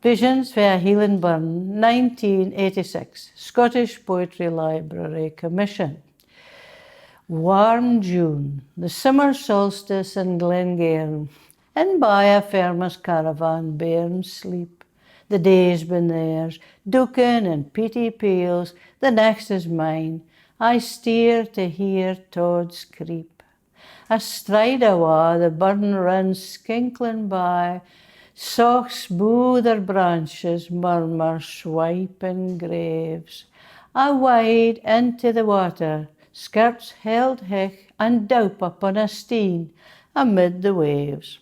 Veesions via Heilan Burn, 1986, Scottish Poetry Library Commission. Warm June, the summer solstice in Glengairn, and by a farmer's caravan bairns sleep. The day's been theirs, Dukin and peaty peels, the next is mine. I steer to hear toads creep. Astride awa, the burn runs skinkling by, soch smooth their branches murmur swiping graves. I wade into the water, skirts held hich, and doup upon a steen amid the waves.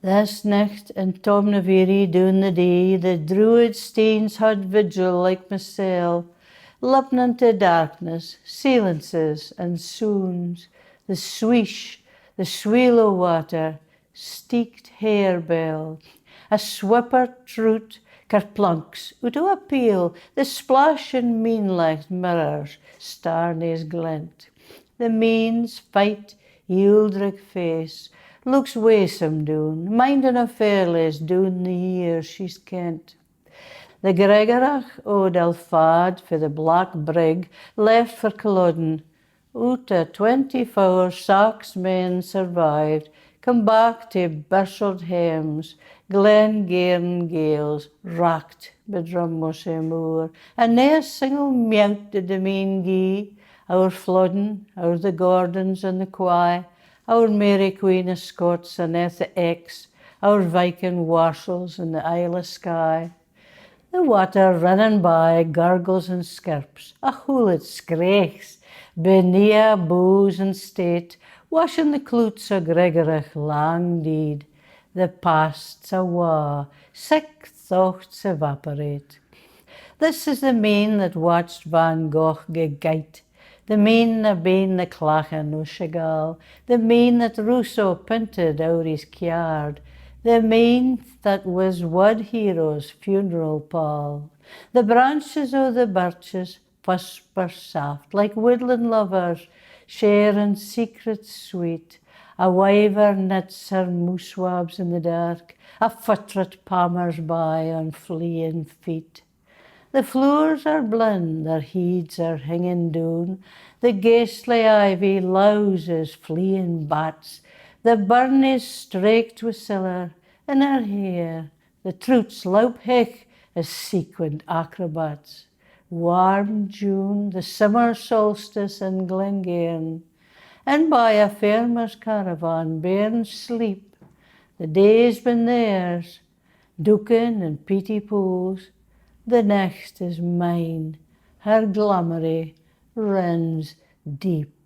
This nicht in Tomnaviri doon the day, the druid steens had vigil like mysel, listening to darkness, silences and soons, the swish, the sweel o' water, steeked harebell, a swipper trout, kerplunks, out o' a peel, the splash in meanlicht mirrors, starnies glint. The means fight, yieldrig face, looks waesome doon, minding a fairlies doon the year she's kent. The Gregorach o' Delfad for the black brig left for Culloden, out a 24 Sax men survived, come back to Burshard Hems, Glengairn gales, racked by Drummossy Moor, and nae a single meowt did the mean gie, our Flodden, our the Gordons and the Quay, our Mary Queen of Scots and the Ex, our Viking warsels in the Isle of Skye. The water running by gurgles and skirps, a hole it scraichs, benea bows and state, washing the cloots o' Gregorich lang deed. The past's awa, sick thoughts evaporate. This is the man that watched Van Gogh gegeit, the man that been the clachan o' Chagall, the man that Rousseau painted out his kyard, the man that was Wad Hero's funeral pall. The branches o' the birches whisper soft, like woodland lovers, sharing secrets sweet. A wyver knits her mooswabs in the dark, a futret palmers by on fleeing feet. The floors are blind, their heads are hanging down, the ghastly ivy louses fleeing bats, the burn is straked with siller in her hair, the trouts loup hich as sequined acrobats. Warm June, the summer solstice in Glengairn, and by a farmer's caravan bairns sleep. The day's been theirs, Dukin and peaty pools, the next is mine, her glamoury runs deep.